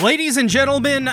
Ladies and gentlemen,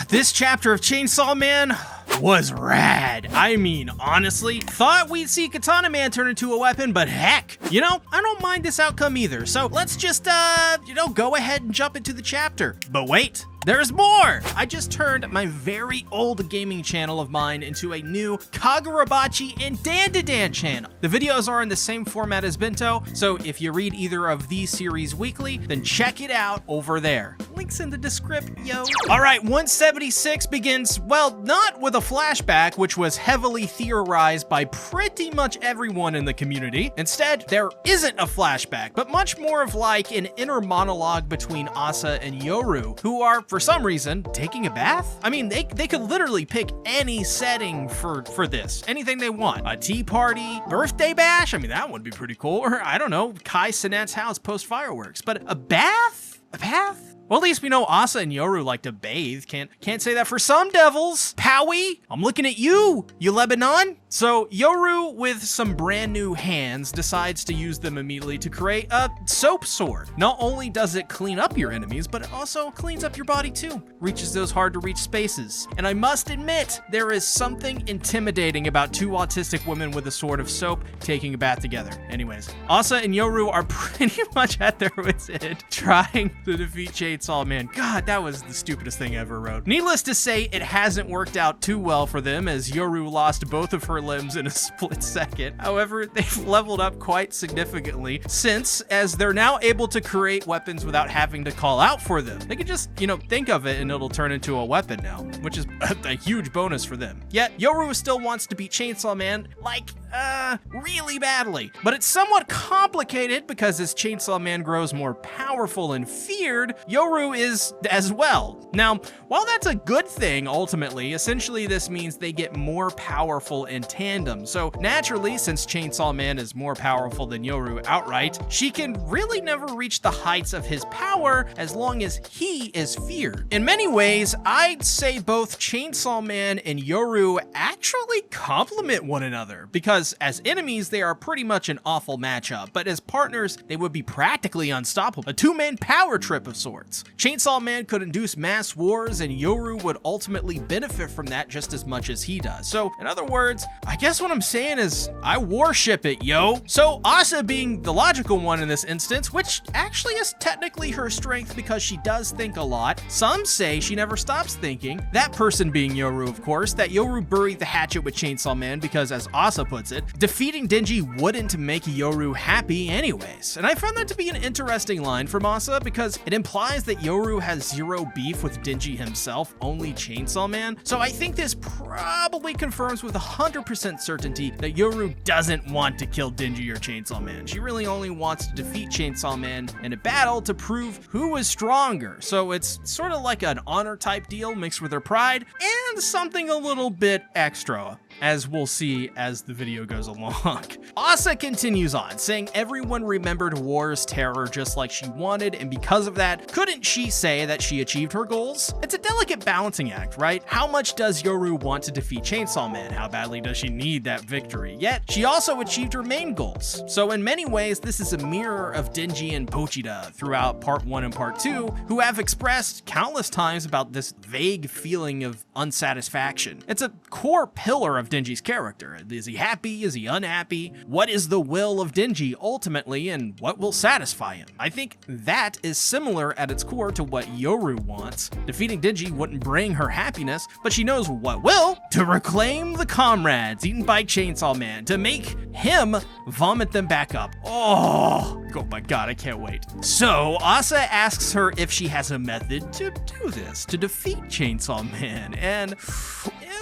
this chapter of Chainsaw Man was rad. I mean, honestly, thought we'd see Katana Man turn into a weapon, but heck, you know, I don't mind this outcome either. So let's just, go ahead and jump into the chapter. But wait, there's more! I just turned my very old gaming channel of mine into a new Kagurabachi and Dandadan channel. The videos are in the same format as Bento, so if you read either of these series weekly, then check it out over there. Links in the description, yo. All right, 176 begins, well, not with a flashback, which was heavily theorized by pretty much everyone in the community. Instead, there isn't a flashback, but much more of like an inner monologue between Asa and Yoru, who are, for some reason, taking a bath? I mean, they could literally pick any setting for this. Anything they want. A tea party, birthday bash? I mean, that would be pretty cool. Or, I don't know, Kai Sinat's house post-fireworks. But a bath? A bath? Well, at least we know Asa and Yoru like to bathe. Can't say that for some devils. Powie, I'm looking at you, Lebanon. So Yoru, with some brand new hands, decides to use them immediately to create a soap sword. Not only does it clean up your enemies, but it also cleans up your body too. Reaches those hard to reach spaces. And I must admit, there is something intimidating about two autistic women with a sword of soap taking a bath together. Anyways, Asa and Yoru are pretty much at their wits' end, trying to defeat Chainsaw Man. God, that was the stupidest thing I ever wrote. Needless to say, it hasn't worked out too well for them, as Yoru lost both of her limbs in a split second. However, they've leveled up quite significantly since, as they're now able to create weapons without having to call out for them. They can just, think of it and it'll turn into a weapon now, which is a huge bonus for them. Yet, Yoru still wants to beat Chainsaw Man, really badly. But it's somewhat complicated because as Chainsaw Man grows more powerful and feared, Yoru is as well. Now, while that's a good thing ultimately, essentially this means they get more powerful in tandem. So naturally, since Chainsaw Man is more powerful than Yoru outright, she can really never reach the heights of his power as long as he is feared. In many ways, I'd say both Chainsaw Man and Yoru actually complement one another, because as enemies, they are pretty much an awful matchup, but as partners, they would be practically unstoppable. A two-man power trip of sorts. Chainsaw Man could induce mass wars, and Yoru would ultimately benefit from that just as much as he does. So, in other words, I guess what I'm saying is, I worship it, yo. So, Asa being the logical one in this instance, which actually is technically her strength because she does think a lot. Some say she never stops thinking. That person being Yoru, of course, that Yoru buried the hatchet with Chainsaw Man because, as Asa puts it, defeating Denji wouldn't make Yoru happy anyways. And I found that to be an interesting line from Asa because it implies that Yoru has zero beef with Denji himself, only Chainsaw Man. So I think this probably confirms with 100% certainty that Yoru doesn't want to kill Denji or Chainsaw Man. She really only wants to defeat Chainsaw Man in a battle to prove who is stronger. So it's sort of like an honor type deal mixed with her pride and something a little bit extra, as we'll see as the video goes along. Asa continues on, saying everyone remembered War's terror just like she wanted, and because of that, couldn't she say that she achieved her goals? It's a delicate balancing act, right? How much does Yoru want to defeat Chainsaw Man? How badly does she need that victory? Yet, she also achieved her main goals. So in many ways, this is a mirror of Denji and Pochita throughout part 1 and part 2, who have expressed countless times about this vague feeling of unsatisfaction. It's a core pillar of Denji's character. Is he happy? Is he unhappy? What is the will of Denji ultimately, and what will satisfy him? I think that is similar at its core to what Yoru wants. Defeating Denji wouldn't bring her happiness, but she knows what will: to reclaim the comrades eaten by Chainsaw Man, to make him vomit them back up. Oh my god, I can't wait. So Asa asks her if she has a method to do this, to defeat Chainsaw Man, and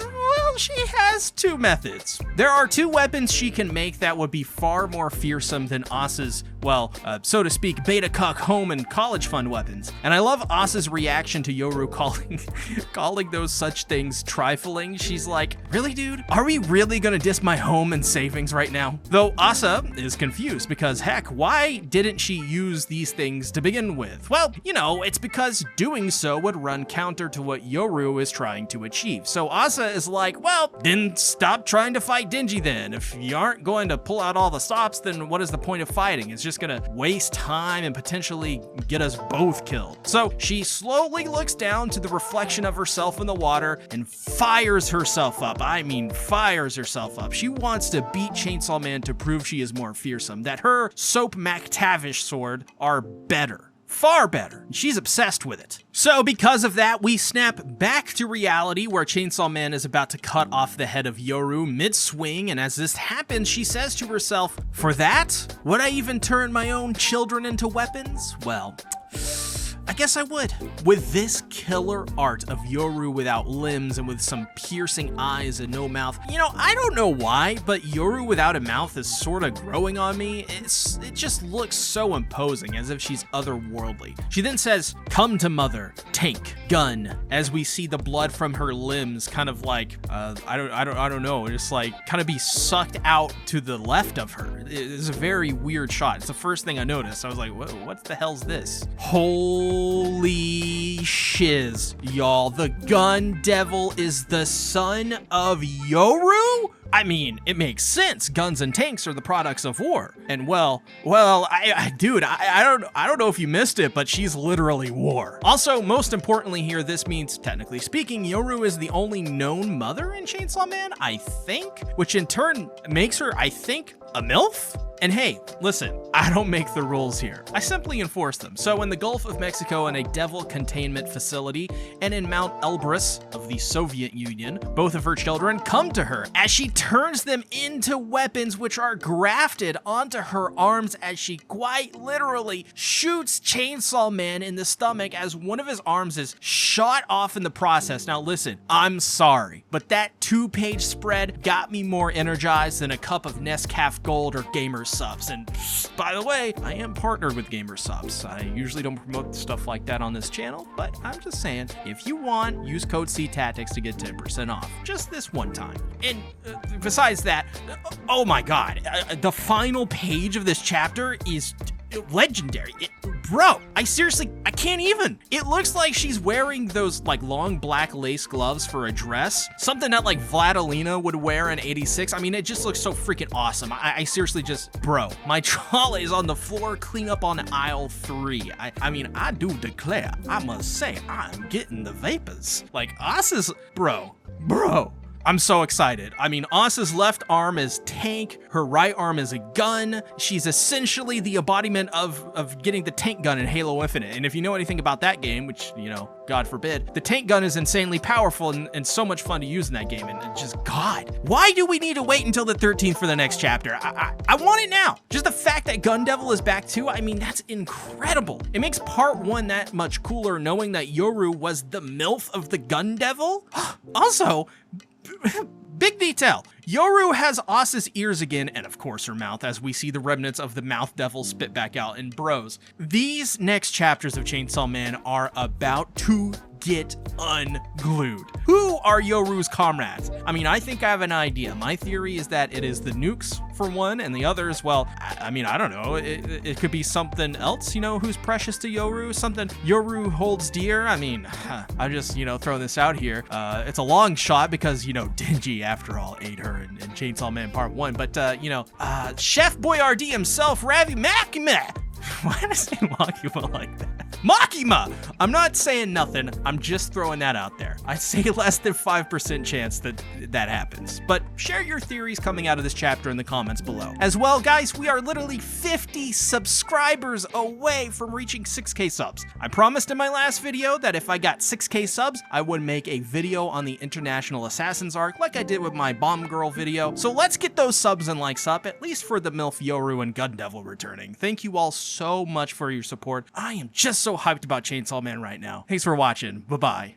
well, she has two methods. There are two weapons she can make that would be far more fearsome than Asa's, so to speak, beta cuck home and college fund weapons. And I love Asa's reaction to Yoru calling those such things trifling. She's like, really, dude? Are we really gonna diss my home and savings right now? Though Asa is confused because, heck, why didn't she use these things to begin with? Well, it's because doing so would run counter to what Yoru is trying to achieve. So Asa is like, well, then stop trying to fight Denji then. If you aren't going to pull out all the stops, then what is the point of fighting? It's just just gonna waste time and potentially get us both killed. So she slowly looks down to the reflection of herself in the water and fires herself up. I mean, fires herself up. She wants to beat Chainsaw Man to prove she is more fearsome, that her Soap McTavish sword are better. Far better. She's obsessed with it. So because of that, we snap back to reality where Chainsaw Man is about to cut off the head of Yoru mid-swing, and as this happens, she says to herself, "For that, would I even turn my own children into weapons? Well, I guess I would." With this killer art of Yoru without limbs and with some piercing eyes and no mouth, you know, I don't know why, but Yoru without a mouth is sort of growing on me. It just looks so imposing, as if she's otherworldly. She then says, "Come to mother, tank, gun," as we see the blood from her limbs kind of like, I don't know, just like kind of be sucked out to the left of her. It's a very weird shot. It's the first thing I noticed. I was like, what the hell's this? Holy shiz, y'all. The gun devil is the son of Yoru? I mean, it makes sense. Guns and tanks are the products of war. And dude, I don't know if you missed it, but she's literally war. Also, most importantly here, this means, technically speaking, Yoru is the only known mother in Chainsaw Man, I think, which in turn makes her, I think, a MILF? And hey, listen, I don't make the rules here. I simply enforce them. So in the Gulf of Mexico in a devil containment facility and in Mount Elbrus of the Soviet Union, both of her children come to her as she turns them into weapons which are grafted onto her arms as she quite literally shoots Chainsaw Man in the stomach as one of his arms is shot off in the process. Now listen, I'm sorry, but that 2-page spread got me more energized than a cup of Nescafe Gold or Gamer Subs. And by the way, I am partnered with Gamer Subs. I usually don't promote stuff like that on this channel, but I'm just saying, if you want, use code CTactics to get 10% off. Just this one time. And besides that, oh my god, the final page of this chapter is legendary. Bro, I can't even. It looks like she's wearing those like long black lace gloves for a dress. Something that like Vladilena would wear in 86. I mean, it just looks so freaking awesome. I seriously just, bro, my trolley is on the floor, clean up on aisle 3. I mean, I do declare, I must say, I'm getting the vapors. Like, Asa's, bro. I'm so excited. I mean, Asa's left arm is tank, her right arm is a gun. She's essentially the embodiment of getting the tank gun in Halo Infinite. And if you know anything about that game, which, you know, God forbid, the tank gun is insanely powerful and so much fun to use in that game. And just, God, why do we need to wait until the 13th for the next chapter? I want it now. Just the fact that Gun Devil is back too, I mean, that's incredible. It makes part 1 that much cooler knowing that Yoru was the MILF of the Gun Devil. Also, big detail. Yoru has Asa's ears again, and of course her mouth, as we see the remnants of the mouth devil spit back out. And bros, these next chapters of Chainsaw Man are about to get unglued. Who are Yoru's comrades? I mean, I think I have an idea. My theory is that it is the nukes for one, and the others, well, I mean, I don't know. It could be something else, you know, who's precious to Yoru, something Yoru holds dear. I mean, I'm just, you know, throwing this out here. It's a long shot because, you know, Denji, after all, ate her in Chainsaw Man Part 1. But, you know, Chef Boyardee himself, Ravi Makima. Why did I say Makima like that? Makima! I'm not saying nothing. I'm just throwing that out there. I'd say less than 5% chance that that happens. But share your theories coming out of this chapter in the comments below. As well, guys, we are literally 50 subscribers away from reaching 6K subs. I promised in my last video that if I got 6K subs, I would make a video on the International Assassins arc like I did with my Bomb Girl video. So let's get those subs and likes up, at least for the MILF Yoru and Gun Devil returning. Thank you all so much for your support. I am just so hyped about Chainsaw Man right now. Thanks for watching. Bye-bye.